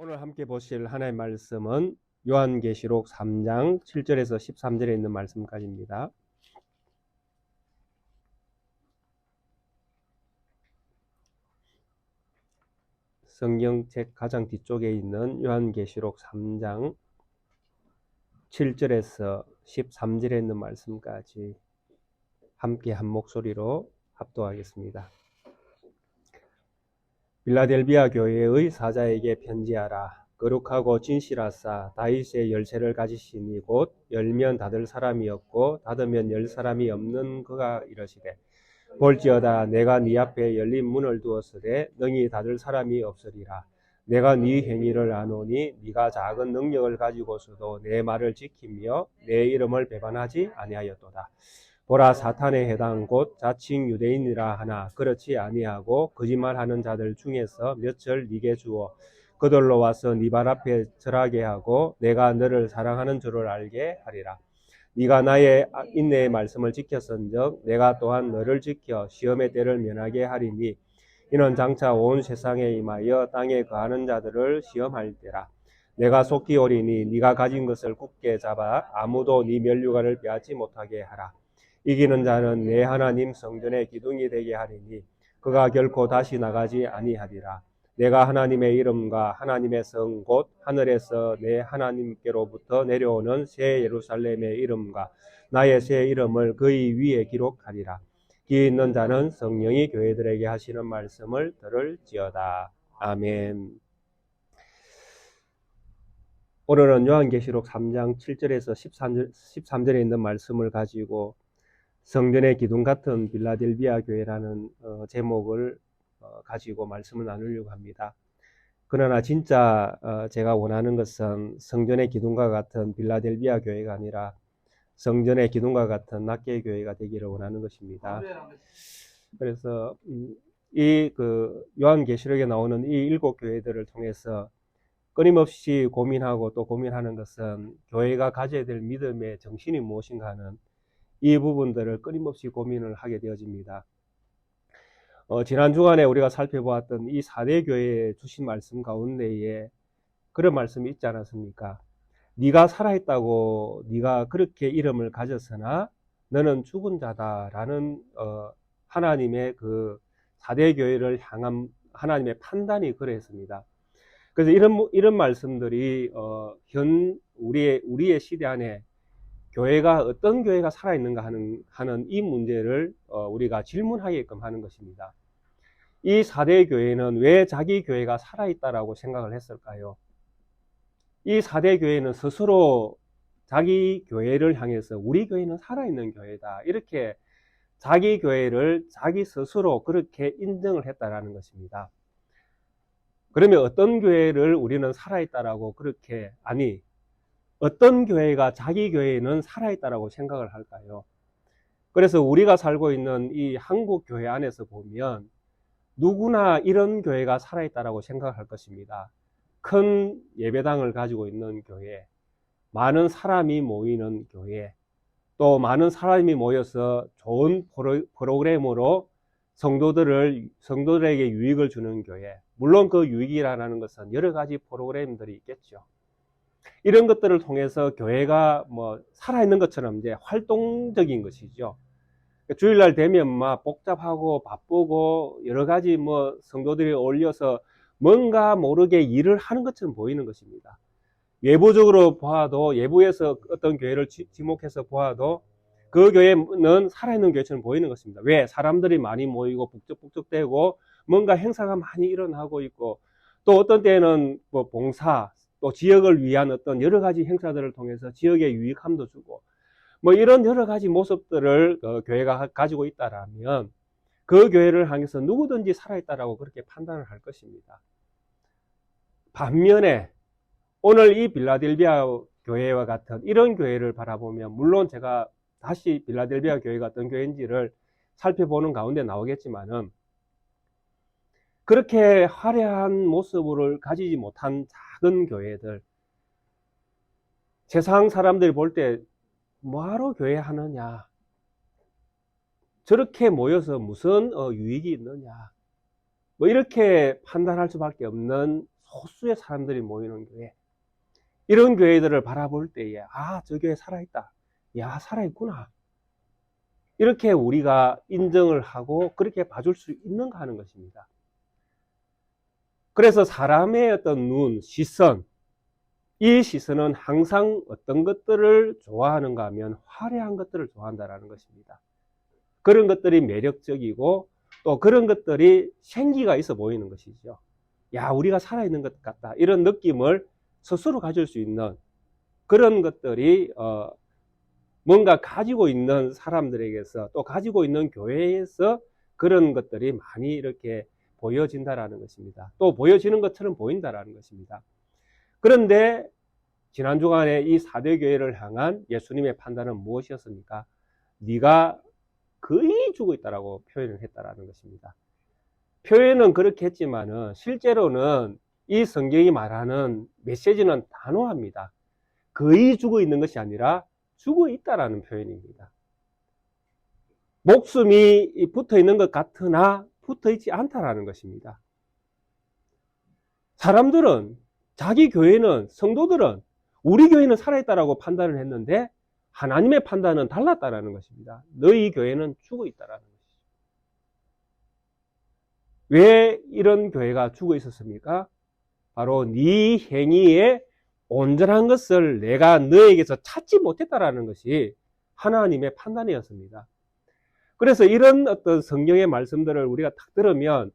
오늘 함께 보실 하나님의 말씀은 요한계시록 3장 7절에서 13절에 있는 말씀까지입니다. 성경책 가장 뒤쪽에 있는 요한계시록 3장 7절에서 13절에 있는 말씀까지 함께 한 목소리로 합독하겠습니다. 빌라델비아 교회의 사자에게 편지하라. 거룩하고 진실하사 다윗의 열쇠를 가지시니 곧 열면 닫을 사람이 없고 닫으면 열 사람이 없는 그가 이러시되 볼지어다 내가 네 앞에 열린 문을 두었으되 능히 닫을 사람이 없으리라. 내가 네 행위를 아노니 네가 작은 능력을 가지고서도 내 말을 지키며 내 이름을 배반하지 아니하였도다. 보라, 사탄의 해당 곧 자칭 유대인이라 하나 그렇지 아니하고 거짓말하는 자들 중에서 몇을 네게 주어 그들로 와서 네 발 앞에 절하게 하고 내가 너를 사랑하는 줄을 알게 하리라. 네가 나의 인내의 말씀을 지켰은즉 내가 또한 너를 지켜 시험의 때를 면하게 하리니 이는 장차 온 세상에 임하여 땅에 거하는 자들을 시험할 때라. 내가 속히 오리니 네가 가진 것을 굳게 잡아 아무도 네 면류관을 빼앗지 못하게 하라. 이기는 자는 내 하나님 성전의 기둥이 되게 하리니 그가 결코 다시 나가지 아니하리라. 내가 하나님의 이름과 하나님의 성 곧 하늘에서 내 하나님께로부터 내려오는 새 예루살렘의 이름과 나의 새 이름을 그의 위에 기록하리라. 귀 있는 자는 성령이 교회들에게 하시는 말씀을 들을지어다. 아멘. 오늘은 요한계시록 3장 7절에서 13절에 있는 말씀을 가지고 성전의 기둥 같은 빌라델비아 교회라는 제목을 가지고 말씀을 나누려고 합니다. 그러나 진짜 제가 원하는 것은 성전의 기둥과 같은 빌라델비아 교회가 아니라 성전의 기둥과 같은 낫게 교회가 되기를 원하는 것입니다. 그래서 이 요한계시록에 나오는 이 7 교회들을 통해서 끊임없이 고민하고 또 고민하는 것은 교회가 가져야 될 믿음의 정신이 무엇인가 하는 이 부분들을 끊임없이 고민을 하게 되어집니다. 지난 주간에 우리가 살펴보았던 이 4대 교회에 주신 말씀 가운데에 그런 말씀이 있지 않았습니까? 네가 살아있다고 네가 그렇게 이름을 가졌으나 너는 죽은 자다라는 하나님의 그 4대 교회를 향한 하나님의 판단이 그랬습니다. 그래서 이런 말씀들이 우리의 시대 안에 교회가 어떤 교회가 살아있는가 하는 이 문제를 우리가 질문하게끔 하는 것입니다. 이 4대 교회는 왜 자기 교회가 살아있다라고 생각을 했을까요? 이 4대 교회는 스스로 자기 교회를 향해서 우리 교회는 살아있는 교회다 이렇게 자기 교회를 자기 스스로 그렇게 인정을 했다라는 것입니다. 그러면 어떤 교회를 우리는 살아있다라고 어떤 교회가 자기 교회는 살아있다라고 생각을 할까요? 그래서 우리가 살고 있는 이 한국 교회 안에서 보면 누구나 이런 교회가 살아있다라고 생각할 것입니다. 큰 예배당을 가지고 있는 교회, 많은 사람이 모이는 교회, 또 많은 사람이 모여서 좋은 프로그램으로 성도들에게 유익을 주는 교회. 물론 그 유익이라는 것은 여러 가지 프로그램들이 있겠죠. 이런 것들을 통해서 교회가 살아있는 것처럼 이제 활동적인 것이죠. 주일날 되면 막 복잡하고 바쁘고 여러 가지 성도들이 어울려서 뭔가 모르게 일을 하는 것처럼 보이는 것입니다. 외부적으로 보아도 외부에서 어떤 교회를 지목해서 보아도 그 교회는 살아있는 교회처럼 보이는 것입니다. 왜? 사람들이 많이 모이고 북적북적대고 뭔가 행사가 많이 일어나고 있고 또 어떤 때는 봉사 또 지역을 위한 어떤 여러 가지 행사들을 통해서 지역에 유익함도 주고 이런 여러 가지 모습들을 교회가 가지고 있다라면 그 교회를 향해서 누구든지 살아있다라고 그렇게 판단을 할 것입니다. 반면에 오늘 이 빌라델비아 교회와 같은 이런 교회를 바라보면 물론 제가 다시 빌라델비아 교회가 어떤 교회인지를 살펴보는 가운데 나오겠지만은 그렇게 화려한 모습을 가지지 못한 작은 교회들, 세상 사람들이 볼 때 뭐하러 교회 하느냐, 저렇게 모여서 무슨 유익이 있느냐, 이렇게 판단할 수밖에 없는 소수의 사람들이 모이는 교회, 이런 교회들을 바라볼 때에 저 교회 살아있다, 야 살아있구나, 이렇게 우리가 인정을 하고 그렇게 봐줄 수 있는가 하는 것입니다. 그래서 사람의 어떤 눈, 시선, 이 시선은 항상 어떤 것들을 좋아하는가 하면 화려한 것들을 좋아한다는 것입니다. 그런 것들이 매력적이고 또 그런 것들이 생기가 있어 보이는 것이죠. 야, 우리가 살아있는 것 같다, 이런 느낌을 스스로 가질 수 있는 그런 것들이 뭔가 가지고 있는 사람들에게서, 또 가지고 있는 교회에서 그런 것들이 많이 이렇게 보여진다라는 것입니다. 또 보여지는 것처럼 보인다라는 것입니다. 그런데 지난 주간에 이 4대 교회를 향한 예수님의 판단은 무엇이었습니까? 네가 거의 죽어 있다라고 표현을 했다라는 것입니다. 표현은 그렇게 했지만은 실제로는 이 성경이 말하는 메시지는 단호합니다. 거의 죽어 있는 것이 아니라 죽어 있다라는 표현입니다. 목숨이 붙어 있는 것 같으나 붙어 있지 않다라는 것입니다. 사람들은, 자기 교회는, 성도들은 우리 교회는 살아있다라고 판단을 했는데 하나님의 판단은 달랐다라는 것입니다. 너희 교회는 죽어 있다라는 것이죠. 왜 이런 교회가 죽어 있었습니까? 바로 네 행위의 온전한 것을 내가 너에게서 찾지 못했다라는 것이 하나님의 판단이었습니다. 그래서 이런 어떤 성경의 말씀들을 우리가 딱 들으면,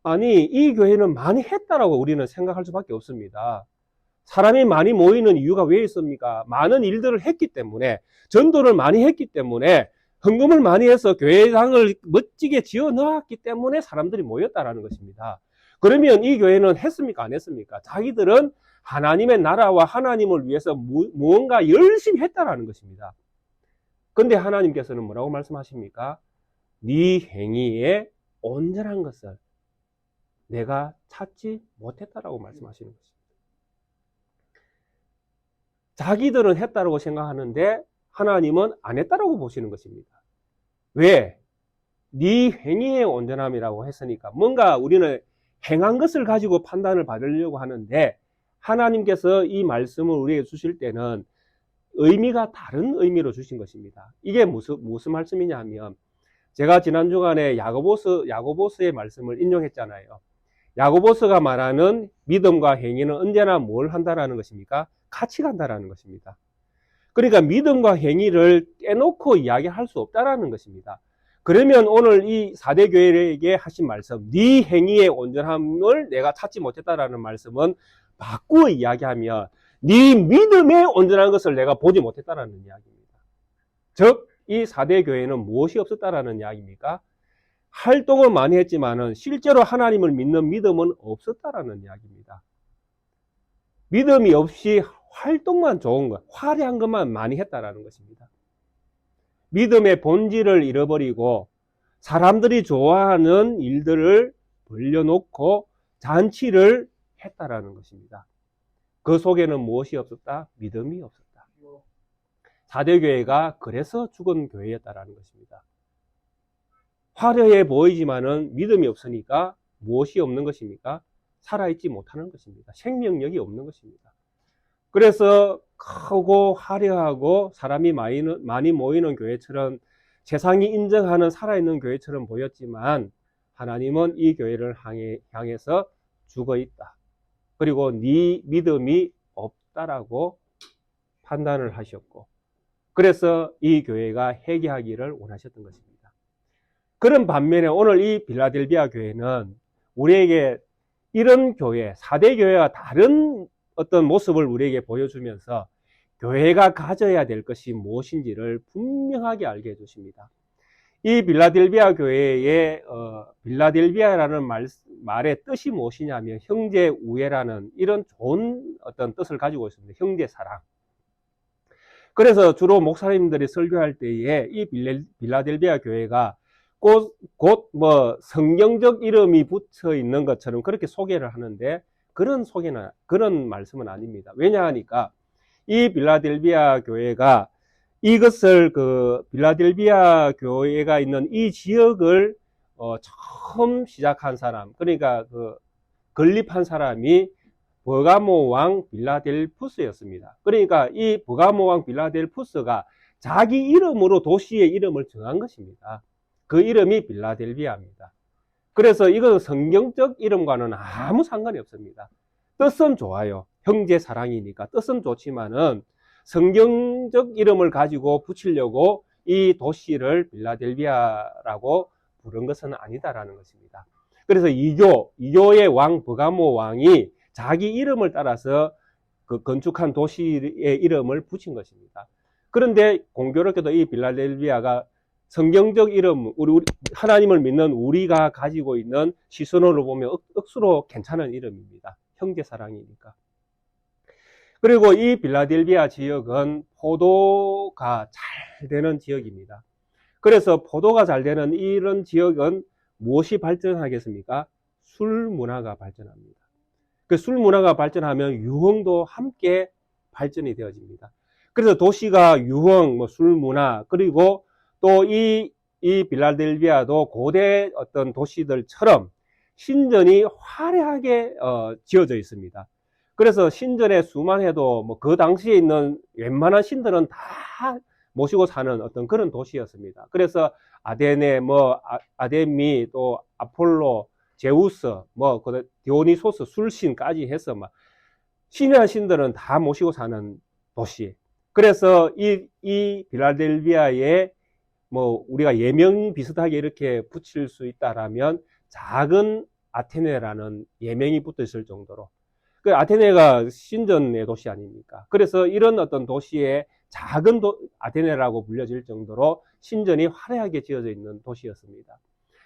아니, 이 교회는 많이 했다라고 우리는 생각할 수밖에 없습니다. 사람이 많이 모이는 이유가 왜 있습니까? 많은 일들을 했기 때문에, 전도를 많이 했기 때문에, 헌금을 많이 해서 교회당을 멋지게 지어 넣었기 때문에 사람들이 모였다라는 것입니다. 그러면 이 교회는 했습니까? 안 했습니까? 자기들은 하나님의 나라와 하나님을 위해서 무언가 열심히 했다라는 것입니다. 근데 하나님께서는 뭐라고 말씀하십니까? 네 행위의 온전한 것을 내가 찾지 못했다라고 말씀하시는 것입니다. 자기들은 했다라고 생각하는데 하나님은 안 했다라고 보시는 것입니다. 왜? 네 행위의 온전함이라고 했으니까 뭔가 우리는 행한 것을 가지고 판단을 받으려고 하는데, 하나님께서 이 말씀을 우리에게 주실 때는 의미가 다른 의미로 주신 것입니다. 이게 무슨 말씀이냐 하면, 제가 지난 주간에 야고보서의 말씀을 인용했잖아요. 야고보서가 말하는 믿음과 행위는 언제나 뭘 한다라는 것입니까? 같이 간다라는 것입니다. 그러니까 믿음과 행위를 떼놓고 이야기할 수 없다라는 것입니다. 그러면 오늘 이 4대 교회에게 하신 말씀, 네 행위의 온전함을 내가 찾지 못했다라는 말씀은 바꾸어 이야기하면 네 믿음의 온전한 것을 내가 보지 못했다라는 이야기입니다. 즉, 이 4대 교회는 무엇이 없었다라는 이야기입니까? 활동을 많이 했지만은 실제로 하나님을 믿는 믿음은 없었다라는 이야기입니다. 믿음이 없이 활동만 좋은 것, 화려한 것만 많이 했다라는 것입니다. 믿음의 본질을 잃어버리고 사람들이 좋아하는 일들을 벌려놓고 잔치를 했다라는 것입니다. 그 속에는 무엇이 없었다? 믿음이 없었다. 4대 교회가 그래서 죽은 교회였다라는 것입니다. 화려해 보이지만은 믿음이 없으니까 무엇이 없는 것입니까? 살아있지 못하는 것입니다. 생명력이 없는 것입니다. 그래서 크고 화려하고 사람이 많이 모이는 교회처럼, 세상이 인정하는 살아있는 교회처럼 보였지만 하나님은 이 교회를 향해서 죽어 있다, 그리고 네 믿음이 없다라고 판단을 하셨고, 그래서 이 교회가 회개하기를 원하셨던 것입니다. 그런 반면에 오늘 이 빌라델비아 교회는 우리에게 이런 교회, 4대 교회와 다른 어떤 모습을 우리에게 보여주면서 교회가 가져야 될 것이 무엇인지를 분명하게 알게 해주십니다. 이 빌라델비아 교회의 빌라델비아라는 말의 뜻이 무엇이냐면 형제 우애라는 이런 좋은 어떤 뜻을 가지고 있습니다. 형제 사랑. 그래서 주로 목사님들이 설교할 때에 이 빌라델비아 교회가 곧 성경적 이름이 붙어 있는 것처럼 그렇게 소개를 하는데, 그런 말씀은 아닙니다. 왜냐하니까 이 빌라델비아 교회가 이것을 빌라델비아 교회가 있는 이 지역을 처음 시작한 사람, 그러니까 건립한 사람이 버가모 왕 빌라델푸스였습니다. 그러니까 이 버가모 왕 빌라델푸스가 자기 이름으로 도시의 이름을 정한 것입니다. 그 이름이 빌라델비아입니다. 그래서 이건 성경적 이름과는 아무 상관이 없습니다. 뜻은 좋아요. 형제 사랑이니까 뜻은 좋지만은 성경적 이름을 가지고 붙이려고 이 도시를 빌라델비아라고 부른 것은 아니다라는 것입니다. 그래서 이교의 왕 버가모 왕이 자기 이름을 따라서 그 건축한 도시의 이름을 붙인 것입니다. 그런데 공교롭게도 이 빌라델비아가 성경적 이름, 우리 하나님을 믿는 우리가 가지고 있는 시선으로 보면 억수로 괜찮은 이름입니다. 형제 사랑이니까. 그리고 이 빌라델비아 지역은 포도가 잘 되는 지역입니다. 그래서 포도가 잘 되는 이런 지역은 무엇이 발전하겠습니까? 술 문화가 발전합니다. 그 술 문화가 발전하면 유흥도 함께 발전이 되어집니다. 그래서 도시가 유흥, 술 문화, 그리고 또 이 빌라델비아도 고대 어떤 도시들처럼 신전이 화려하게 지어져 있습니다. 그래서 신전에 수만 해도 그 당시에 있는 웬만한 신들은 다 모시고 사는 어떤 그런 도시였습니다. 그래서 아데네, 아데미, 또 아폴로, 제우스, 디오니소스, 술신까지 해서 신의 신들은 다 모시고 사는 도시. 그래서 이 빌라델비아에 우리가 예명 비슷하게 이렇게 붙일 수 있다라면 작은 아테네라는 예명이 붙어 있을 정도로. 그 아테네가 신전의 도시 아닙니까? 그래서 이런 어떤 도시에 작은 아테네라고 불려질 정도로 신전이 화려하게 지어져 있는 도시였습니다.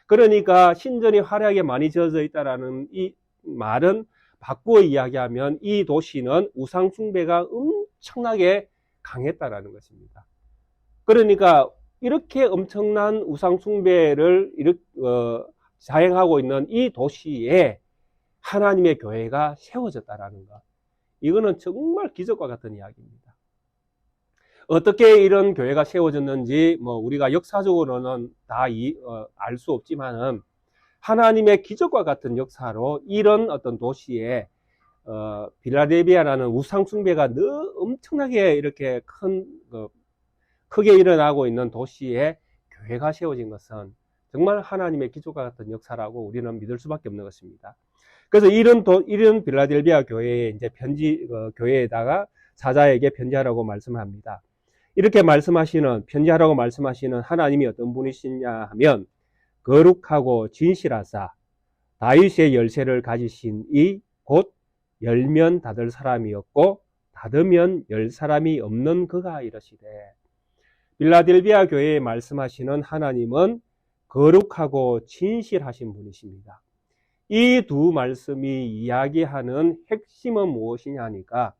그러니까 신전이 화려하게 많이 지어져 있다라는 이 말은 바꾸어 이야기하면 이 도시는 우상 숭배가 엄청나게 강했다라는 것입니다. 그러니까 이렇게 엄청난 우상 숭배를 자행하고 있는 이 도시에 하나님의 교회가 세워졌다라는 것. 이거는 정말 기적과 같은 이야기입니다. 어떻게 이런 교회가 세워졌는지 우리가 역사적으로는 다 알 수 없지만은 하나님의 기적과 같은 역사로 이런 어떤 도시에 빌라델비아라는 우상 숭배가 엄청나게 이렇게 크게 일어나고 있는 도시에 교회가 세워진 것은 정말 하나님의 기적과 같은 역사라고 우리는 믿을 수밖에 없는 것입니다. 그래서 이런 빌라델비아 교회에 이제 교회에다가 사자에게 편지하라고 말씀합니다. 이렇게 편지하라고 말씀하시는 하나님이 어떤 분이시냐 하면, 거룩하고 진실하사 다윗의 열쇠를 가지신 이 곧 열면 닫을 사람이었고 닫으면 열 사람이 없는 그가 이러시되. 빌라델비아 교회에 말씀하시는 하나님은 거룩하고 진실하신 분이십니다. 이 두 말씀이 이야기하는 핵심은 무엇이냐 하니까,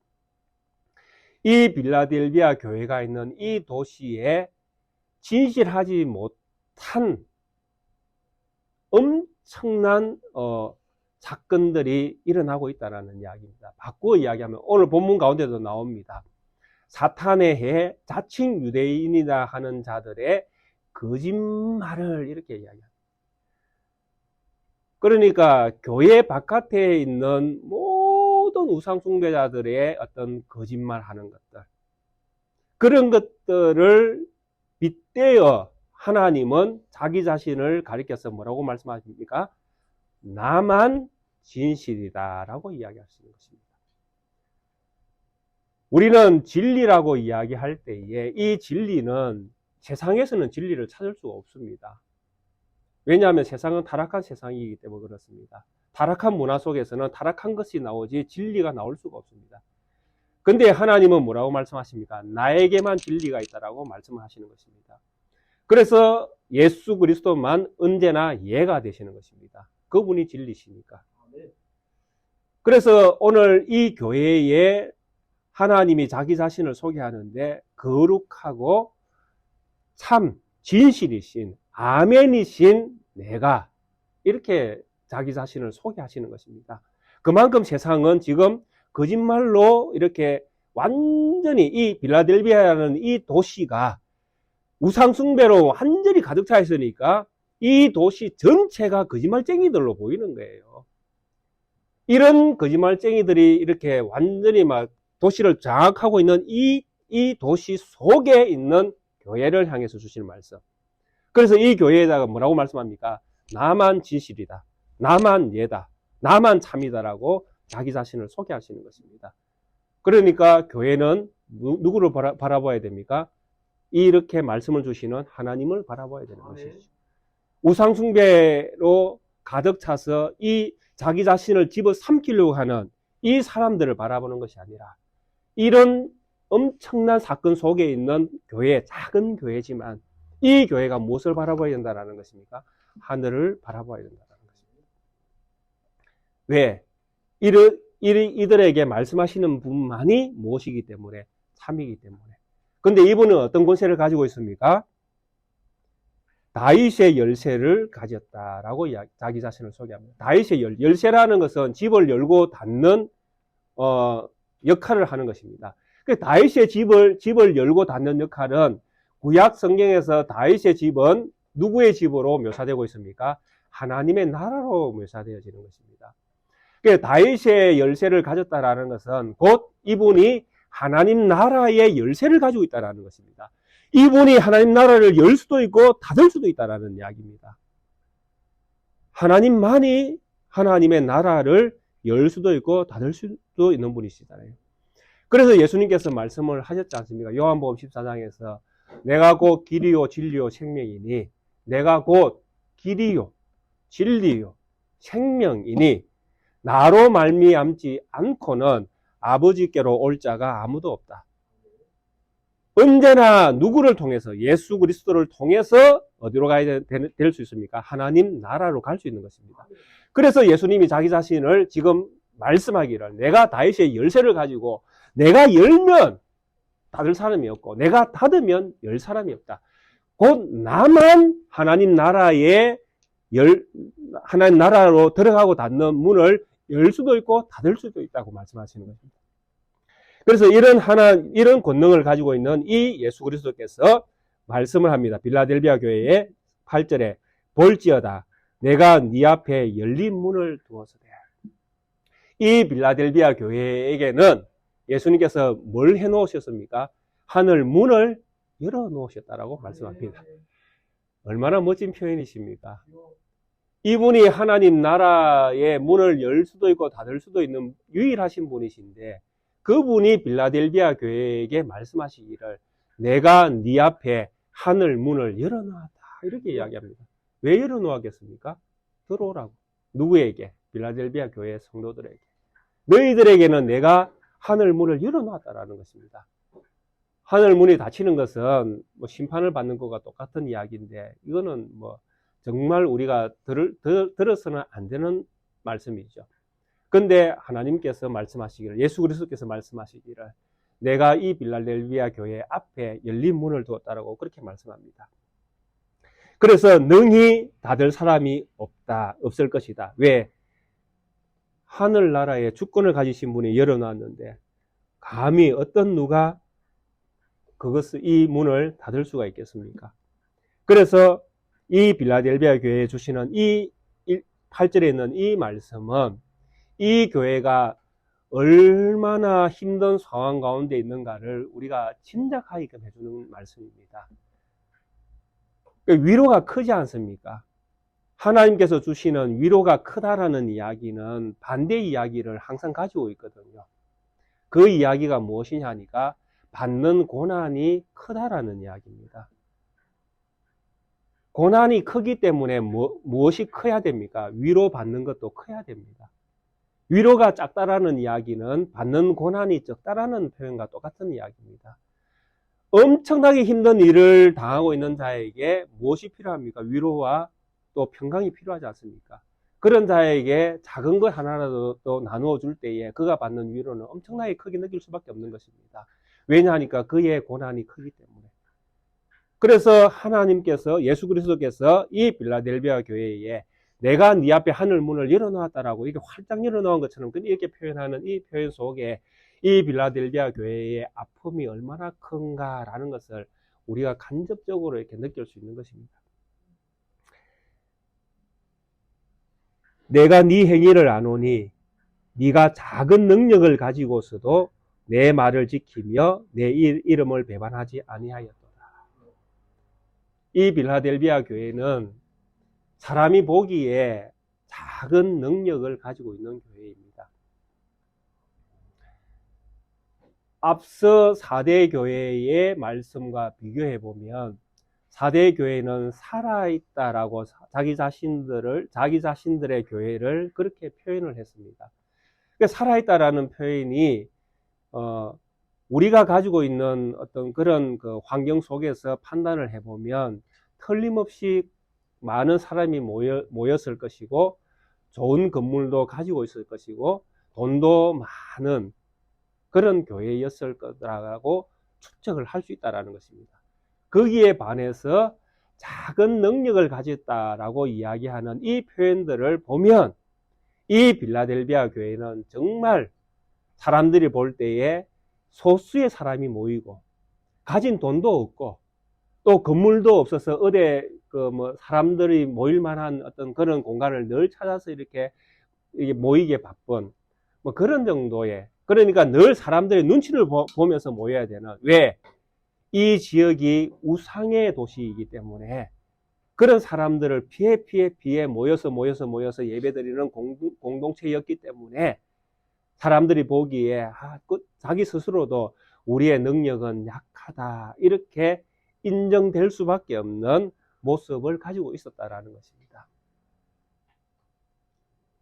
이 빌라델비아 교회가 있는 이 도시에 진실하지 못한 엄청난 사건들이 일어나고 있다는 이야기입니다. 바꾸어 이야기하면 오늘 본문 가운데도 나옵니다. 사탄의 해, 자칭 유대인이다 하는 자들의 거짓말을 이렇게 이야기합니다. 그러니까 교회 바깥에 있는 모든 우상 숭배자들의 어떤 거짓말 하는 것들, 그런 것들을 빗대어 하나님은 자기 자신을 가리켜서 뭐라고 말씀하십니까? 나만 진실이다 라고 이야기하시는 것입니다. 우리는 진리라고 이야기할 때에 이 진리는 세상에서는 진리를 찾을 수가 없습니다. 왜냐하면 세상은 타락한 세상이기 때문에 그렇습니다. 타락한 문화 속에서는 타락한 것이 나오지 진리가 나올 수가 없습니다. 근데 하나님은 뭐라고 말씀하십니까? 나에게만 진리가 있다라고 말씀하시는 것입니다. 그래서 예수 그리스도만 언제나 예가 되시는 것입니다. 그분이 진리시니까. 그래서 오늘 이 교회에 하나님이 자기 자신을 소개하는데 거룩하고 참 진실이신 아멘이신 내가, 이렇게 자기 자신을 소개하시는 것입니다. 그만큼 세상은 지금 거짓말로 이렇게 완전히 이 빌라델비아라는 이 도시가 우상 숭배로 완전히 가득 차 있으니까 이 도시 전체가 거짓말쟁이들로 보이는 거예요. 이런 거짓말쟁이들이 이렇게 완전히 막 도시를 장악하고 있는 이 도시 속에 있는 교회를 향해서 주시는 말씀. 그래서 이 교회에다가 뭐라고 말씀합니까? 나만 진실이다. 나만 예다. 나만 참이다라고 자기 자신을 소개하시는 것입니다. 그러니까 교회는 누구를 바라봐야 됩니까? 이렇게 말씀을 주시는 하나님을 바라봐야 되는 것이죠. 우상숭배로 가득 차서 이 자기 자신을 집어삼키려고 하는 이 사람들을 바라보는 것이 아니라 이런 엄청난 사건 속에 있는 교회, 작은 교회지만 이 교회가 무엇을 바라봐야 된다는 것입니까? 하늘을 바라봐야 된다는 것입니다. 왜? 이들에게 말씀하시는 분만이 무엇이기 때문에? 참이기 때문에. 근데 이분은 어떤 권세를 가지고 있습니까? 다윗의 열쇠를 가졌다라고 자기 자신을 소개합니다. 다윗의 열쇠라는 것은 집을 열고 닫는 역할을 하는 것입니다. 다윗의 집을 열고 닫는 역할은 구약 성경에서 다윗의 집은 누구의 집으로 묘사되고 있습니까? 하나님의 나라로 묘사되어지는 것입니다. 다윗의 열쇠를 가졌다라는 것은 곧 이분이 하나님 나라의 열쇠를 가지고 있다는 것입니다. 이분이 하나님 나라를 열 수도 있고 닫을 수도 있다는 이야기입니다. 하나님만이 하나님의 나라를 열 수도 있고 닫을 수도 있는 분이시잖아요. 그래서 예수님께서 말씀을 하셨지 않습니까? 요한복음 14장에서 내가 곧 길이요 진리요 생명이니 내가 곧 길이요 진리요 생명이니 나로 말미암지 않고는 아버지께로 올 자가 아무도 없다. 언제나 누구를 통해서 예수 그리스도를 통해서 어디로 가야 될 수 있습니까? 하나님 나라로 갈 수 있는 것입니다. 그래서 예수님이 자기 자신을 지금 말씀하기를 내가 다윗의 열쇠를 가지고 내가 열면 닫을 사람이 없고 내가 닫으면 열 사람이 없다. 곧 나만 하나님 나라로 들어가고 닫는 문을 열 수도 있고 닫을 수도 있다고 말씀하시는 것입니다. 그래서 이런 권능을 가지고 있는 이 예수 그리스도께서 말씀을 합니다. 빌라델비아 교회의 8절에 볼지어다 내가 네 앞에 열린 문을 두어서되. 이 빌라델비아 교회에게는 예수님께서 뭘 해놓으셨습니까? 하늘 문을 열어놓으셨다라고 말씀합니다. 얼마나 멋진 표현이십니까? 이분이 하나님 나라의 문을 열 수도 있고 닫을 수도 있는 유일하신 분이신데 그분이 빌라델비아 교회에게 말씀하시기를 내가 네 앞에 하늘 문을 열어놓았다 이렇게 이야기합니다. 왜 열어놓았겠습니까? 들어오라고. 누구에게? 빌라델비아 교회 성도들에게. 너희들에게는 내가 하늘 문을 열어놨다라는 것입니다. 하늘 문이 닫히는 것은 뭐 심판을 받는 것과 똑같은 이야기인데 이거는 뭐 정말 우리가 들어서는 안 되는 말씀이죠. 근데 하나님께서 말씀하시기를 예수 그리스도께서 말씀하시기를 내가 이 빌라델비아 교회 앞에 열린 문을 두었다라고 그렇게 말씀합니다. 그래서 능히 닫을 사람이 없을 것이다. 왜? 하늘나라의 주권을 가지신 분이 열어놨는데 감히 어떤 누가 이 문을 닫을 수가 있겠습니까? 그래서 이 빌라델비아 교회에 주시는 이 8절에 있는 이 말씀은 이 교회가 얼마나 힘든 상황 가운데 있는가를 우리가 짐작하게끔 해주는 말씀입니다. 위로가 크지 않습니까? 하나님께서 주시는 위로가 크다라는 이야기는 반대 이야기를 항상 가지고 있거든요. 그 이야기가 무엇이냐 하니까 받는 고난이 크다라는 이야기입니다. 고난이 크기 때문에 무엇이 커야 됩니까? 위로받는 것도 커야 됩니다. 위로가 작다라는 이야기는 받는 고난이 적다라는 표현과 똑같은 이야기입니다. 엄청나게 힘든 일을 당하고 있는 자에게 무엇이 필요합니까? 위로와 또 평강이 필요하지 않습니까? 그런 자에게 작은 것 하나라도 또 나누어 줄 때에 그가 받는 위로는 엄청나게 크게 느낄 수밖에 없는 것입니다. 왜냐하니까 그의 고난이 크기 때문에. 그래서 하나님께서 예수 그리스도께서 이 빌라델비아 교회에 내가 네 앞에 하늘 문을 열어놓았다라고 이렇게 활짝 열어놓은 것처럼 이렇게 표현하는 이 표현 속에 이 빌라델비아 교회의 아픔이 얼마나 큰가라는 것을 우리가 간접적으로 이렇게 느낄 수 있는 것입니다. 내가 네 행위를 아노니 네가 작은 능력을 가지고서도 내 말을 지키며 내 이름을 배반하지 아니하였도다. 이 빌라델비아 교회는 사람이 보기에 작은 능력을 가지고 있는 교회입니다. 앞서 4대 교회의 말씀과 비교해 보면 4대 교회는 살아있다라고 자기 자신들의 교회를 그렇게 표현을 했습니다. 그러니까 살아있다라는 표현이 우리가 가지고 있는 어떤 그런 그 환경 속에서 판단을 해보면 틀림없이 많은 사람이 모였을 것이고 좋은 건물도 가지고 있을 것이고 돈도 많은 그런 교회였을 거라고 추측을 할 수 있다는 것입니다. 거기에 반해서 작은 능력을 가졌다라고 이야기하는 이 표현들을 보면 이 빌라델비아 교회는 정말 사람들이 볼 때에 소수의 사람이 모이고 가진 돈도 없고 또 건물도 없어서 어디 사람들이 모일 만한 어떤 그런 공간을 늘 찾아서 이렇게 모이게 바쁜 그런 정도의, 그러니까 늘 사람들의 눈치를 보면서 모여야 되는, 왜? 이 지역이 우상의 도시이기 때문에 그런 사람들을 피해 모여서 예배드리는 공동체였기 때문에 사람들이 보기에 자기 스스로도 우리의 능력은 약하다 이렇게 인정될 수밖에 없는 모습을 가지고 있었다라는 것입니다.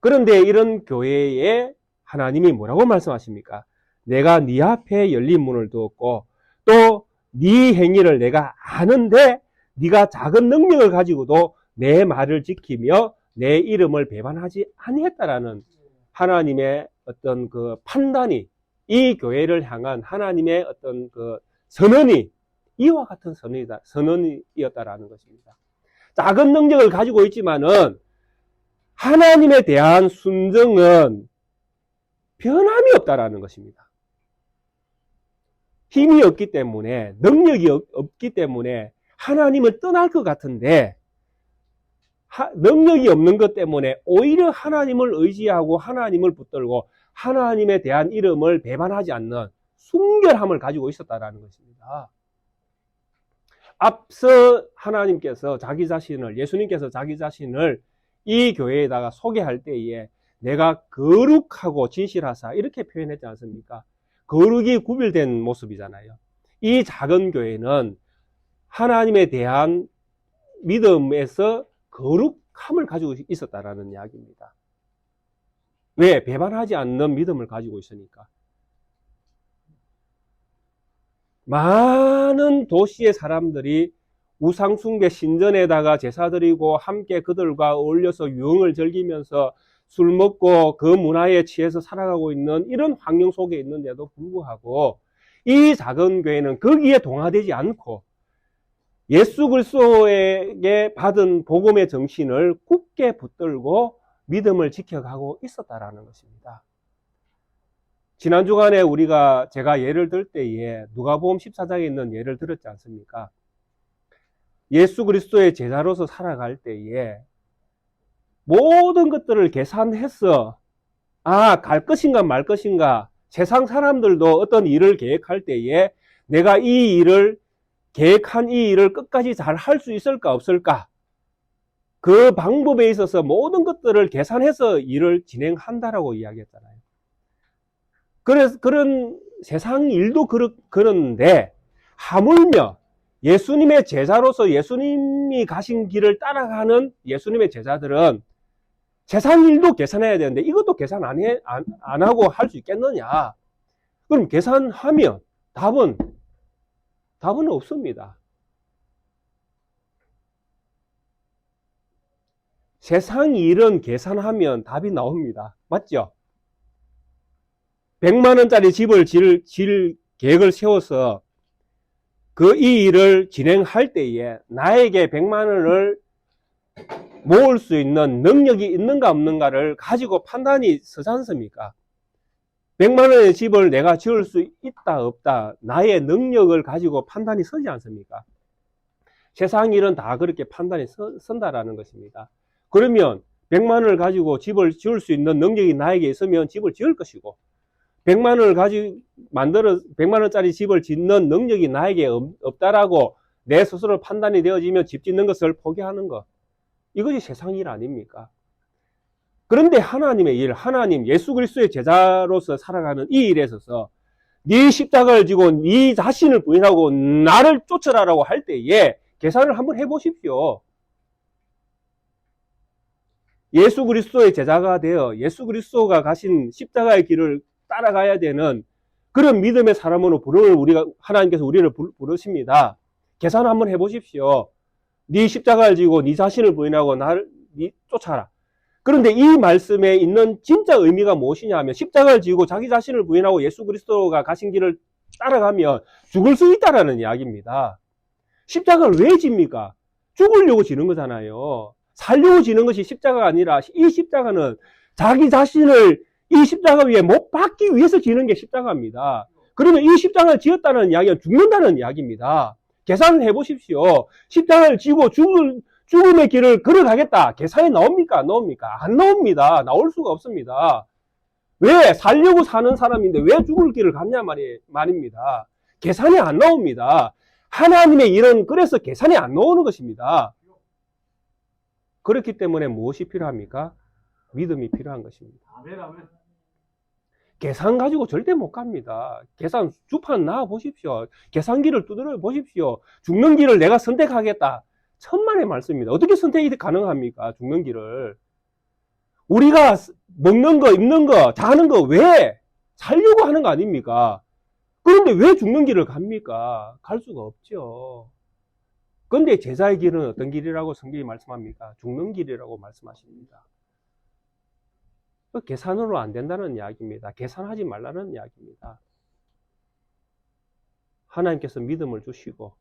그런데 이런 교회에 하나님이 뭐라고 말씀하십니까? 내가 네 앞에 열린 문을 두었고 또 네 행위를 내가 아는데 네가 작은 능력을 가지고도 내 말을 지키며 내 이름을 배반하지 아니했다라는 하나님의 어떤 그 판단이, 이 교회를 향한 하나님의 어떤 그 선언이 이와 같은 선언이었다라는 것입니다. 작은 능력을 가지고 있지만은 하나님에 대한 순종은 변함이 없다라는 것입니다. 힘이 없기 때문에, 능력이 없기 때문에 하나님을 떠날 것 같은데 능력이 없는 것 때문에 오히려 하나님을 의지하고 하나님을 붙들고 하나님에 대한 이름을 배반하지 않는 순결함을 가지고 있었다라는 것입니다. 앞서 하나님께서 예수님께서 자기 자신을 이 교회에다가 소개할 때에 내가 거룩하고 진실하사 이렇게 표현했지 않습니까? 거룩이 구별된 모습이잖아요. 이 작은 교회는 하나님에 대한 믿음에서 거룩함을 가지고 있었다라는 이야기입니다. 왜? 배반하지 않는 믿음을 가지고 있으니까. 많은 도시의 사람들이 우상숭배 신전에다가 제사 드리고 함께 그들과 어울려서 유흥을 즐기면서 술 먹고 그 문화에 취해서 살아가고 있는 이런 환경 속에 있는데도 불구하고 이 작은 교회는 거기에 동화되지 않고 예수 그리스도에게 받은 복음의 정신을 굳게 붙들고 믿음을 지켜가고 있었다라는 것입니다. 지난 주간에 제가 예를 들 때에 누가복음 14장에 있는 예를 들었지 않습니까? 예수 그리스도의 제자로서 살아갈 때에 모든 것들을 계산해서 갈 것인가 말 것인가, 세상 사람들도 어떤 일을 계획할 때에 내가 계획한 이 일을 끝까지 잘 할 수 있을까 없을까, 그 방법에 있어서 모든 것들을 계산해서 일을 진행한다라고 이야기했잖아요. 그래서 그런 세상 일도 그런데 하물며 예수님의 제자로서 예수님이 가신 길을 따라가는 예수님의 제자들은 세상 일도 계산해야 되는데 이것도 계산 안 하고 할 수 있겠느냐? 그럼 계산하면 답은 없습니다. 세상 일은 계산하면 답이 나옵니다. 맞죠? 100만 원짜리 집을 질 계획을 세워서 이 일을 진행할 때에 나에게 100만 원을 모을 수 있는 능력이 있는가 없는가를 가지고 판단이 서지 않습니까? 100만 원의 집을 내가 지을 수 있다 없다, 나의 능력을 가지고 판단이 서지 않습니까? 세상 일은 다 그렇게 판단이 선다라는 것입니다. 그러면 100만 원을 가지고 집을 지을 수 있는 능력이 나에게 있으면 집을 지을 것이고, 100만 원을 가지고 100만 원짜리 집을 짓는 능력이 나에게 없다라고 내 스스로 판단이 되어지면 집 짓는 것을 포기하는 것. 이것이 세상 일 아닙니까? 그런데 하나님의 일, 하나님 예수 그리스도의 제자로서 살아가는 이 일에 있어서 네 십자가를 지고 네 자신을 부인하고 나를 쫓으라라고 할 때에 계산을 한번 해보십시오. 예수 그리스도의 제자가 되어 예수 그리스도가 가신 십자가의 길을 따라가야 되는 그런 믿음의 사람으로 하나님께서 우리를 부르십니다. 계산 한번 해보십시오. 네 십자가를 지고 네 자신을 부인하고 나를 쫓아라. 그런데 이 말씀에 있는 진짜 의미가 무엇이냐 하면 십자가를 지고 자기 자신을 부인하고 예수 그리스도가 가신 길을 따라가면 죽을 수 있다라는 이야기입니다. 십자가를 왜 집니까? 죽으려고 지는 거잖아요. 살려고 지는 것이 십자가가 아니라 이 십자가는 자기 자신을 이 십자가 위에 못 박기 위해서 지는 게 십자가입니다. 그러면 이 십자가를 지었다는 이야기는 죽는다는 이야기입니다. 계산을 해보십시오. 십자가를 지고 죽음의 길을 걸어가겠다. 계산이 나옵니까? 안 나옵니까? 안 나옵니다. 나올 수가 없습니다. 왜? 살려고 사는 사람인데 왜 죽을 길을 갔냐 말입니다. 계산이 안 나옵니다. 하나님의 일은 그래서 계산이 안 나오는 것입니다. 그렇기 때문에 무엇이 필요합니까? 믿음이 필요한 것입니다. 계산 가지고 절대 못 갑니다. 계산 주판 나와 보십시오. 계산기를 두드려 보십시오. 죽는 길을 내가 선택하겠다. 천만의 말씀입니다. 어떻게 선택이 가능합니까? 죽는 길을. 우리가 먹는 거, 입는 거, 자는 거 왜? 살려고 하는 거 아닙니까? 그런데 왜 죽는 길을 갑니까? 갈 수가 없죠. 그런데 제자의 길은 어떤 길이라고 성경이 말씀합니까? 죽는 길이라고 말씀하십니다. 계산으로 안 된다는 이야기입니다. 계산하지 말라는 이야기입니다. 하나님께서 믿음을 주시고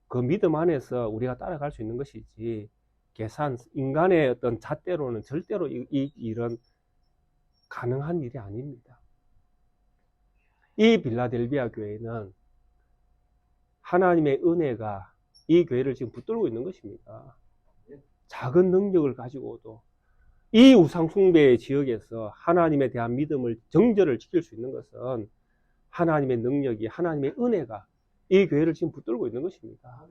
그 믿음 안에서 우리가 따라갈 수 있는 것이지 계산, 인간의 어떤 잣대로는 절대로 이 일은 가능한 일이 아닙니다. 이 빌라델비아 교회는 하나님의 은혜가 이 교회를 지금 붙들고 있는 것입니다. 작은 능력을 가지고도 이 우상숭배의 지역에서 하나님에 대한 믿음을, 정절을 지킬 수 있는 것은 하나님의 능력이, 하나님의 은혜가 이 교회를 지금 붙들고 있는 것입니다.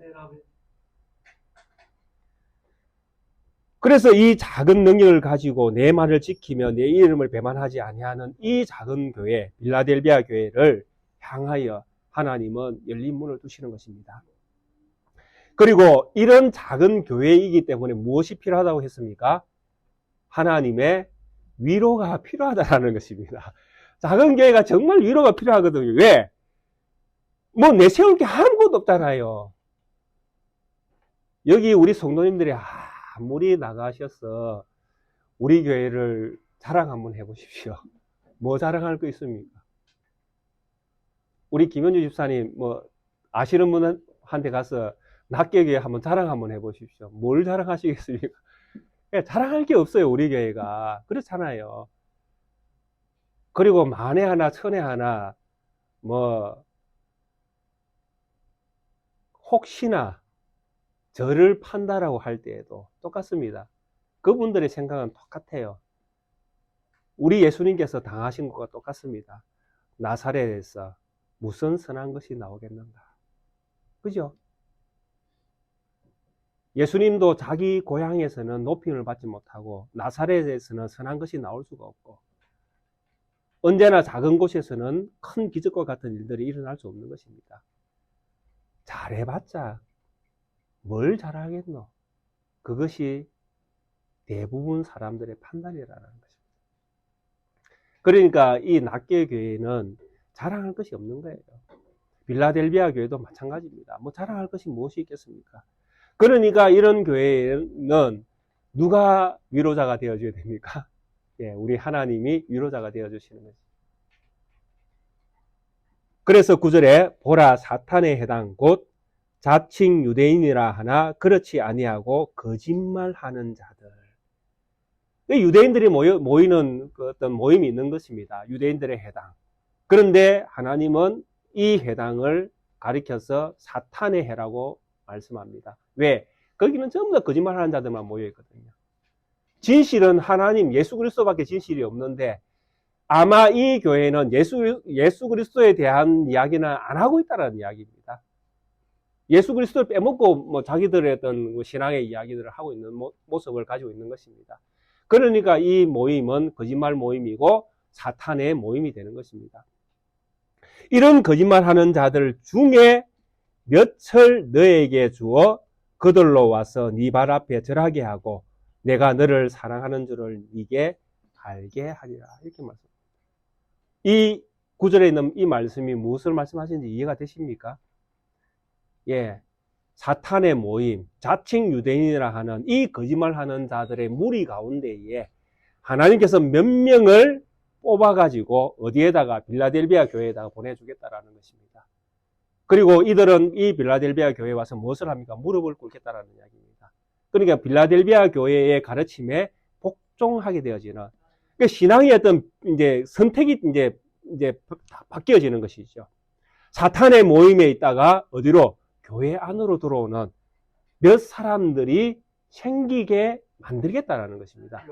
그래서 이 작은 능력을 가지고 내 말을 지키며 내 이름을 배반하지 아니하는 이 작은 교회, 빌라델비아 교회를 향하여 하나님은 열린 문을 두시는 것입니다. 그리고 이런 작은 교회이기 때문에 무엇이 필요하다고 했습니까? 하나님의 위로가 필요하다는 것입니다. 작은 교회가 정말 위로가 필요하거든요. 왜? 뭐 내세울 게 아무것도 없잖아요. 여기 우리 성도님들이 아무리 나가셔서 우리 교회를 자랑 한번 해보십시오. 뭐 자랑할 거 있습니까? 우리 김현주 집사님 뭐 아시는 분한테 가서 낙계교회 한번 자랑 한번 해보십시오. 뭘 자랑하시겠습니까? 자랑할 게 없어요. 우리 교회가. 그렇잖아요. 그리고 만에 하나 천에 하나 뭐 혹시나 저를 판다라고 할 때에도 똑같습니다. 그분들의 생각은 똑같아요. 우리 예수님께서 당하신 것과 똑같습니다. 나사렛에서 무슨 선한 것이 나오겠는가? 그죠? 예수님도 자기 고향에서는 높임을 받지 못하고 나사렛에서는 선한 것이 나올 수가 없고 언제나 작은 곳에서는 큰 기적과 같은 일들이 일어날 수 없는 것입니다. 잘해봤자 뭘 잘하겠노? 그것이 대부분 사람들의 판단이라는 것입니다. 그러니까 이 낫게 교회는 자랑할 것이 없는 거예요. 빌라델비아 교회도 마찬가지입니다. 뭐 자랑할 것이 무엇이 있겠습니까? 그러니까 이런 교회는 누가 위로자가 되어줘야 됩니까? 예, 우리 하나님이 위로자가 되어주시는 거죠. 그래서 9절에 보라 사탄에 해당 곧 자칭 유대인이라 하나 그렇지 아니하고 거짓말하는 자들. 유대인들이 모이는 그 어떤 모임이 있는 것입니다. 유대인들의 해당. 그런데 하나님은 이 해당을 가리켜서 사탄의 해라고 말씀합니다. 왜? 거기는 전부 다 거짓말하는 자들만 모여 있거든요. 진실은 하나님 예수 그리스도밖에 진실이 없는데 아마 이 교회는 예수 그리스도에 대한 이야기는 안 하고 있다는 이야기입니다. 예수 그리스도를 빼먹고 자기들의 어떤 신앙의 이야기들을 하고 있는 모습을 가지고 있는 것입니다. 그러니까 이 모임은 거짓말 모임이고 사탄의 모임이 되는 것입니다. 이런 거짓말하는 자들 중에 몇을 너에게 주어 그들로 와서 네 발 앞에 절하게 하고 내가 너를 사랑하는 줄을 네게 알게 하리라. 이렇게 말씀합니다. 이 구절에 있는 이 말씀이 무엇을 말씀하시는지 이해가 되십니까? 예, 사탄의 모임, 자칭 유대인이라 하는 이 거짓말하는 자들의 무리 가운데에 하나님께서 몇 명을 뽑아가지고 어디에다가 빌라델비아 교회에다가 보내주겠다라는 것입니다. 그리고 이들은 이 빌라델비아 교회에 와서 무엇을 합니까? 무릎을 꿇겠다라는 이야기입니다. 그러니까 빌라델비아 교회의 가르침에 복종하게 되어지는, 그러니까 신앙의 어떤 이제 선택이 이제 바뀌어지는 것이죠. 사탄의 모임에 있다가 어디로? 교회 안으로 들어오는 몇 사람들이 생기게 만들겠다라는 것입니다.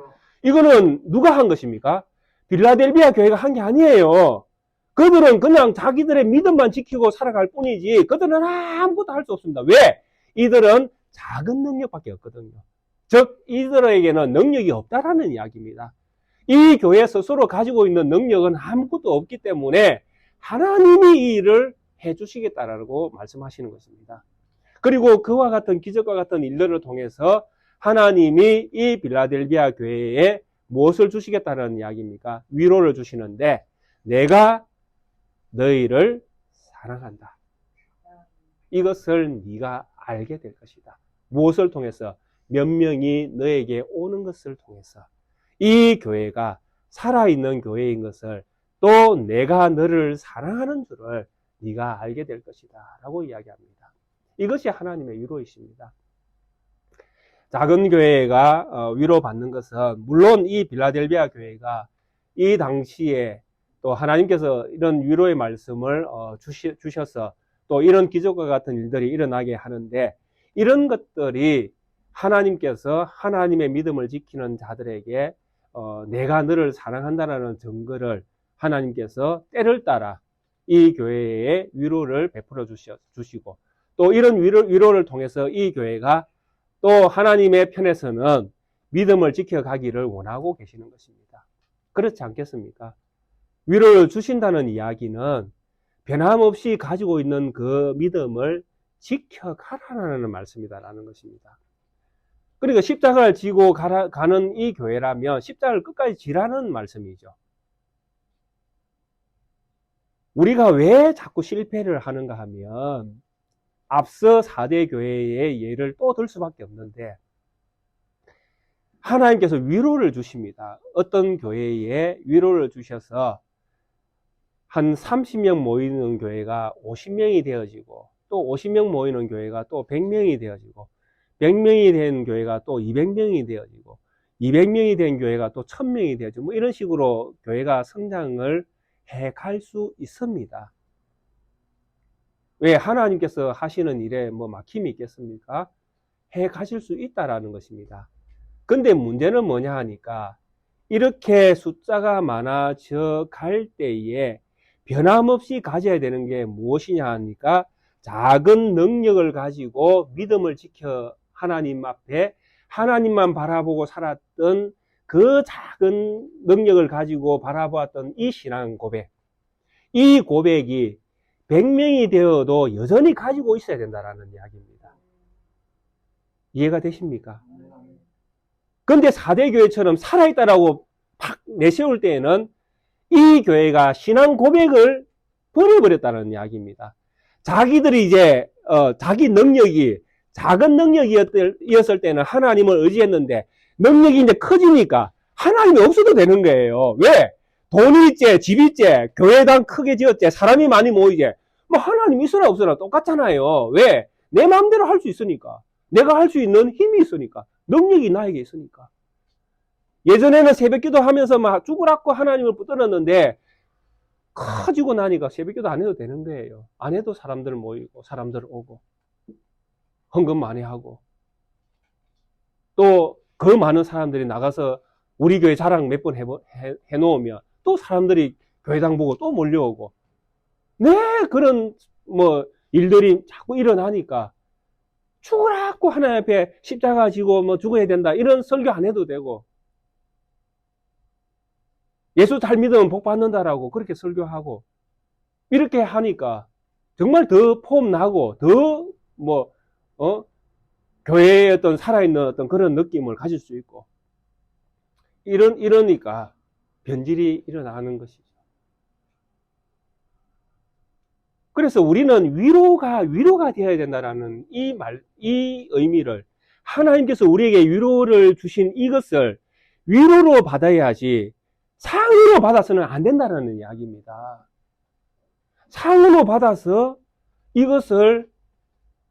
이거는 누가 한 것입니까? 빌라델비아 교회가 한 게 아니에요. 그들은 그냥 자기들의 믿음만 지키고 살아갈 뿐이지 그들은 아무것도 할 수 없습니다. 왜? 이들은 작은 능력밖에 없거든요. 즉 이들에게는 능력이 없다라는 이야기입니다. 이 교회 스스로 가지고 있는 능력은 아무것도 없기 때문에 하나님이 이 일을 해주시겠다라고 말씀하시는 것입니다. 그리고 그와 같은 기적과 같은 일들을 통해서 하나님이 이 빌라델비아 교회에 무엇을 주시겠다는 이야기입니까? 위로를 주시는데 내가 너희를 사랑한다. 이것을 네가 알게 될 것이다. 무엇을 통해서? 몇 명이 너에게 오는 것을 통해서 이 교회가 살아있는 교회인 것을 또 내가 너를 사랑하는 줄을 네가 알게 될 것이다 라고 이야기합니다. 이것이 하나님의 위로이십니다. 작은 교회가 위로받는 것은 물론 이 빌라델비아 교회가 이 당시에 또 하나님께서 이런 위로의 말씀을 주셔서 또 이런 기적과 같은 일들이 일어나게 하는데 이런 것들이 하나님께서 하나님의 믿음을 지키는 자들에게 내가 너를 사랑한다는 증거를 하나님께서 때를 따라 이 교회에 위로를 베풀어 주시고 또 이런 위로를 통해서 이 교회가 또 하나님의 편에서는 믿음을 지켜가기를 원하고 계시는 것입니다. 그렇지 않겠습니까? 위로를 주신다는 이야기는 변함없이 가지고 있는 그 믿음을 지켜가라는 말씀이다라는 것입니다. 그러니까 십자가를 지고 가는 이 교회라면 십자가를 끝까지 지라는 말씀이죠. 우리가 왜 자꾸 실패를 하는가 하면 앞서 4대 교회의 예를 또 들 수밖에 없는데 하나님께서 위로를 주십니다. 어떤 교회에 위로를 주셔서 한 30명 모이는 교회가 50명이 되어지고 또 50명 모이는 교회가 또 100명이 되어지고 100명이 된 교회가 또 200명이 되어지고 200명이 된 교회가 또 1000명이 되어지고 뭐 이런 식으로 교회가 성장을 해갈 수 있습니다. 왜? 하나님께서 하시는 일에 뭐 막힘이 있겠습니까? 해 가실 수 있다라는 것입니다. 근데 문제는 뭐냐 하니까 이렇게 숫자가 많아져 갈 때에 변함없이 가져야 되는 게 무엇이냐 하니까 작은 능력을 가지고 믿음을 지켜 하나님 앞에 하나님만 바라보고 살았던 그 작은 능력을 가지고 바라보았던 이 신앙 고백, 이 고백이 100명이 되어도 여전히 가지고 있어야 된다는 이야기입니다. 이해가 되십니까? 그런데 4대 교회처럼 살아있다라고 팍 내세울 때에는 이 교회가 신앙 고백을 버려버렸다는 이야기입니다. 자기들이 이제 자기 능력이 작은 능력이었을 때는 하나님을 의지했는데 능력이 이제 커지니까 하나님이 없어도 되는 거예요. 왜? 돈이 있지, 집이 있지, 교회당 크게 지었지, 사람이 많이 모이지. 뭐 하나님 있으나 없으나 똑같잖아요. 왜? 내 마음대로 할 수 있으니까. 내가 할 수 있는 힘이 있으니까. 능력이 나에게 있으니까. 예전에는 새벽기도 하면서 막 죽으라고 하나님을 붙들었는데 커지고 나니까 새벽기도 안 해도 되는 거예요. 안 해도 사람들 모이고 사람들 오고 헌금 많이 하고 또 그 많은 사람들이 나가서 우리 교회 자랑 몇 번 해놓으면 또 사람들이 교회당 보고 또 몰려오고, 네, 그런 뭐 일들이 자꾸 일어나니까 죽으라고 하나님 앞에 십자가 지고 뭐 죽어야 된다 이런 설교 안 해도 되고, 예수 잘 믿으면 복 받는다라고 그렇게 설교하고 이렇게 하니까 정말 더 폼나고 더 교회의 어떤 살아있는 어떤 그런 느낌을 가질 수 있고, 이러니까 변질이 일어나는 것이죠. 그래서 우리는 위로가 되어야 된다라는 이 의미를, 하나님께서 우리에게 위로를 주신 이것을 위로로 받아야지 상으로 받아서는 안 된다는 이야기입니다. 상으로 받아서 이것을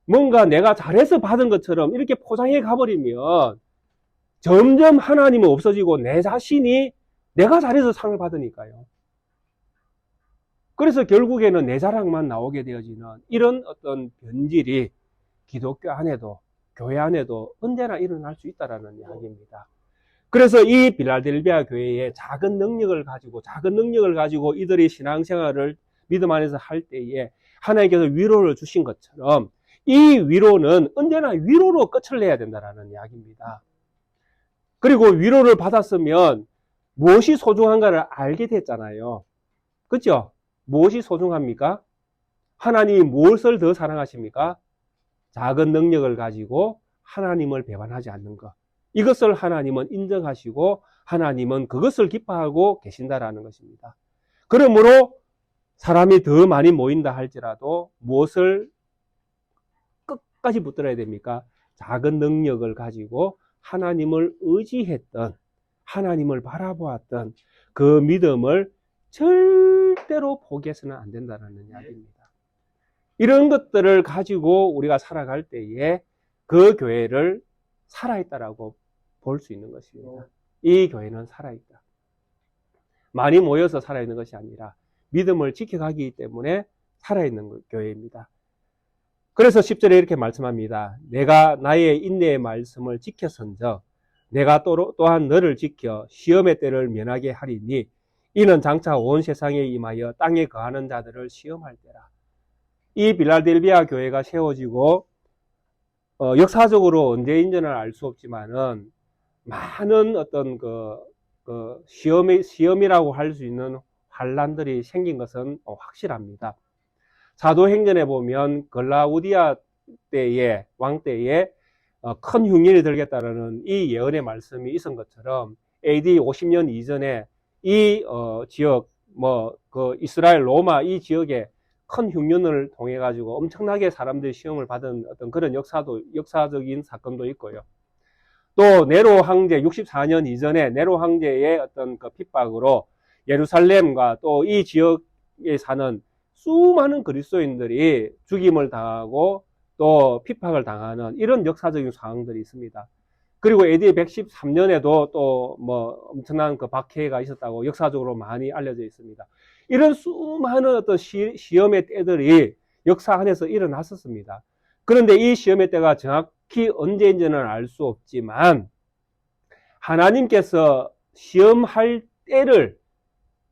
뭔가 내가 잘해서 받은 것처럼 이렇게 포장해 가버리면 점점 하나님은 없어지고 내 자신이 내가 잘해서 상을 받으니까요. 그래서 결국에는 내 자랑만 나오게 되어지는 이런 어떤 변질이 기독교 안에도 교회 안에도 언제나 일어날 수 있다는 이야기입니다. 그래서 이 빌라델비아 교회의 작은 능력을 가지고 이들이 신앙생활을 믿음 안에서 할 때에 하나님께서 위로를 주신 것처럼 이 위로는 언제나 위로로 끝을 내야 된다는 이야기입니다. 그리고 위로를 받았으면 무엇이 소중한가를 알게 됐잖아요. 그렇죠? 무엇이 소중합니까? 하나님이 무엇을 더 사랑하십니까? 작은 능력을 가지고 하나님을 배반하지 않는 것. 이것을 하나님은 인정하시고 하나님은 그것을 기뻐하고 계신다라는 것입니다. 그러므로 사람이 더 많이 모인다 할지라도 무엇을 끝까지 붙들어야 됩니까? 작은 능력을 가지고 하나님을 의지했던, 하나님을 바라보았던 그 믿음을 절대로 포기해서는 안 된다는 이야기입니다. 이런 것들을 가지고 우리가 살아갈 때에 그 교회를 살아있다라고 볼 수 있는 것입니다. 이 교회는 살아있다. 많이 모여서 살아있는 것이 아니라 믿음을 지켜가기 때문에 살아있는 교회입니다. 그래서 10절에 이렇게 말씀합니다. 내가 나의 인내의 말씀을 지켰은즉 내가 또한 너를 지켜 시험의 때를 면하게 하리니 이는 장차 온 세상에 임하여 땅에 거하는 자들을 시험할 때라. 이 빌라델비아 교회가 세워지고 역사적으로 언제인지는 알 수 없지만은 많은 어떤 시험이라고 할 수 있는 환란들이 생긴 것은 확실합니다. 사도행전에 보면 글라우디아 때의 왕 때에 큰 흉년이 들겠다라는 이 예언의 말씀이 있은 것처럼 AD 50년 이전에 이 지역 이스라엘 로마 이 지역에 큰 흉년을 통해 가지고 엄청나게 사람들이 시험을 받은 어떤 그런 역사적인 사건도 있고요. 또 네로 황제 64년 이전에 네로 황제의 어떤 그 핍박으로 예루살렘과 또 이 지역에 사는 수많은 그리스도인들이 죽임을 당하고 또 핍박을 당하는 이런 역사적인 상황들이 있습니다. 그리고 AD 113년에도 또 엄청난 그 박해가 있었다고 역사적으로 많이 알려져 있습니다. 이런 수많은 어떤 시험의 때들이 역사 안에서 일어났었습니다. 그런데 이 시험의 때가 정확히 언제인지는 알 수 없지만 하나님께서 시험할 때를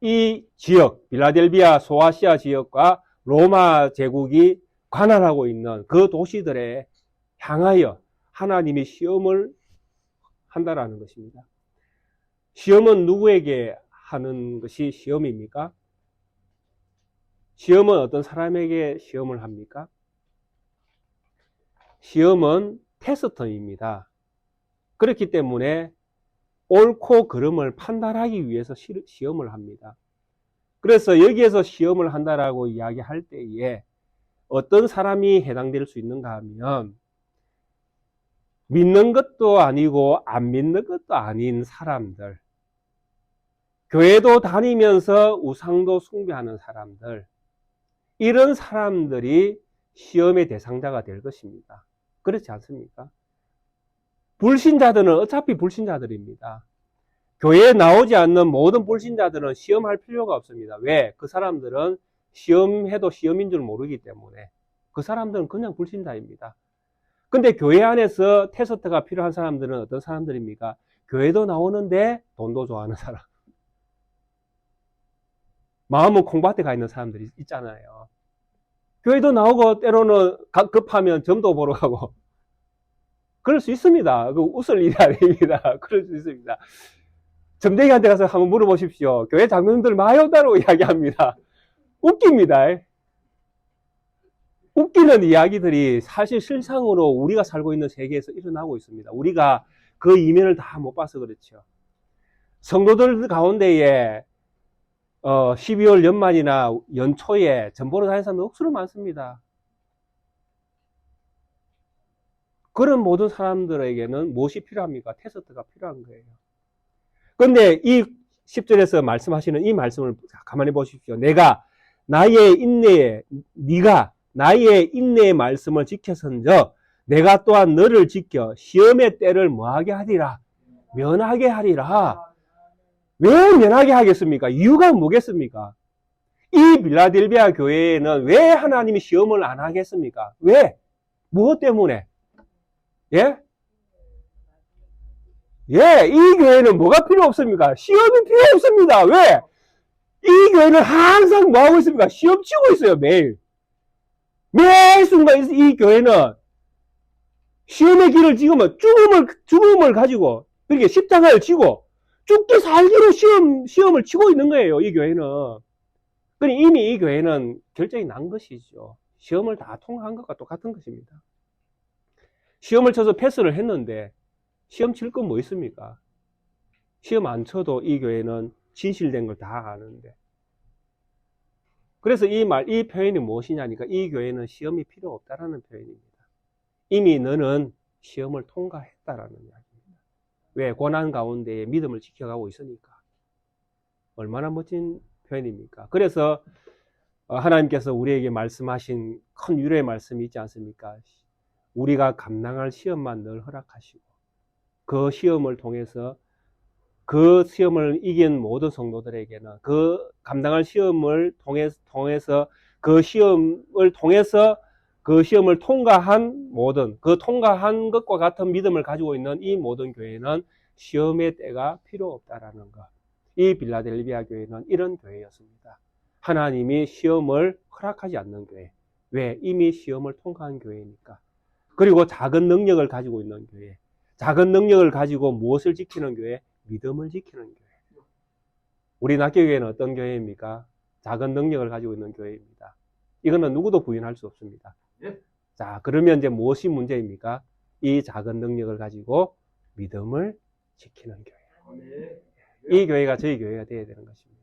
이 지역, 빌라델비아 소아시아 지역과 로마 제국이 관할하고 있는 그 도시들에 향하여 하나님이 시험을 한다라는 것입니다. 시험은 누구에게 하는 것이 시험입니까? 시험은 어떤 사람에게 시험을 합니까? 시험은 테스트입니다. 그렇기 때문에 옳고 그름을 판단하기 위해서 시험을 합니다. 그래서 여기에서 시험을 한다라고 이야기할 때에 어떤 사람이 해당될 수 있는가 하면 믿는 것도 아니고 안 믿는 것도 아닌 사람들, 교회도 다니면서 우상도 숭배하는 사람들, 이런 사람들이 시험의 대상자가 될 것입니다. 그렇지 않습니까? 불신자들은 어차피 불신자들입니다. 교회에 나오지 않는 모든 불신자들은 시험할 필요가 없습니다. 왜? 그 사람들은 시험해도 시험인 줄 모르기 때문에 그 사람들은 그냥 불신자입니다. 근데 교회 안에서 테스트가 필요한 사람들은 어떤 사람들입니까? 교회도 나오는데 돈도 좋아하는 사람. 마음은 콩밭에 가 있는 사람들이 있잖아요. 교회도 나오고 때로는 급하면 점도 보러 가고. 그럴 수 있습니다. 그 웃을 일이 아닙니다. 그럴 수 있습니다. 점쟁이한테 가서 한번 물어보십시오. 교회 장로님들 많이 온다고 이야기합니다. 웃깁니다. 웃기는 이야기들이 사실 실상으로 우리가 살고 있는 세계에서 일어나고 있습니다. 우리가 그 이면을 다 못 봐서 그렇죠. 성도들 가운데에 12월 연말이나 연초에 전보로 다니는 사람들 억수로 많습니다. 그런 모든 사람들에게는 무엇이 필요합니까? 테스트가 필요한 거예요. 그런데 이 10절에서 말씀하시는 이 말씀을 가만히 보십시오. 네가 나의 인내의 말씀을 지켜선적 내가 또한 너를 지켜 시험의 때를 뭐하게 하리라? 면하게 하리라. 왜 면하게 하겠습니까? 이유가 뭐겠습니까? 이 빌라델비아 교회에는 왜 하나님이 시험을 안 하겠습니까? 왜? 무엇 때문에? 예? 예, 이 교회는 뭐가 필요 없습니까? 시험이 필요 없습니다. 왜? 이 교회는 항상 뭐하고 있습니까? 시험 치고 있어요, 매일. 매 순간 이 교회는 시험의 길을 지으면 죽음을 가지고, 그렇게 십자가를 지고, 죽기 살기로 시험을 치고 있는 거예요, 이 교회는. 그러니 이미 이 교회는 결정이 난 것이죠. 시험을 다 통과한 것과 똑같은 것입니다. 시험을 쳐서 패스를 했는데, 시험 칠 건 뭐 있습니까? 시험 안 쳐도 이 교회는 진실된 걸 다 아는데. 그래서 이 표현이 무엇이냐니까 이 교회는 시험이 필요 없다라는 표현입니다. 이미 너는 시험을 통과했다라는 이야기입니다. 왜? 고난 가운데에 믿음을 지켜가고 있으니까. 얼마나 멋진 표현입니까? 그래서 하나님께서 우리에게 말씀하신 큰 위로의 말씀이 있지 않습니까? 우리가 감당할 시험만 늘 허락하시고 그 시험을 통해서 그 시험을 이긴 모든 성도들에게는 그 감당할 시험을 통해서 그 시험을 통과한 통과한 것과 같은 믿음을 가지고 있는 이 모든 교회는 시험의 때가 필요 없다라는 것. 이 빌라델비아 교회는 이런 교회였습니다. 하나님이 시험을 허락하지 않는 교회. 왜? 이미 시험을 통과한 교회니까. 그리고 작은 능력을 가지고 있는 교회. 작은 능력을 가지고 무엇을 지키는 교회? 믿음을 지키는 교회. 우리 낙교교회는 어떤 교회입니까? 작은 능력을 가지고 있는 교회입니다. 이거는 누구도 부인할 수 없습니다. 네. 자, 그러면 이제 무엇이 문제입니까? 이 작은 능력을 가지고 믿음을 지키는 교회. 네. 이 교회가 저희 교회가 되어야 되는 것입니다.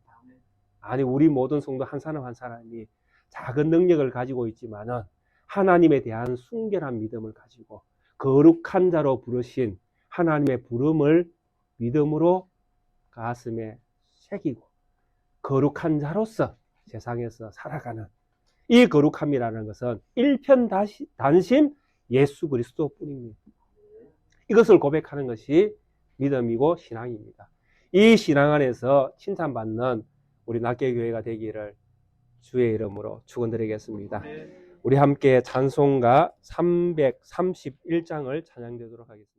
아니, 우리 모든 성도 한 사람 한 사람이 작은 능력을 가지고 있지만은 하나님에 대한 순결한 믿음을 가지고 거룩한 자로 부르신 하나님의 부름을 믿음으로 가슴에 새기고 거룩한 자로서 세상에서 살아가는 이 거룩함이라는 것은 일편단심 예수 그리스도뿐입니다. 이것을 고백하는 것이 믿음이고 신앙입니다. 이 신앙 안에서 칭찬받는 우리 낙계교회가 되기를 주의 이름으로 축원드리겠습니다. 우리 함께 찬송가 331장을 찬양되도록 하겠습니다.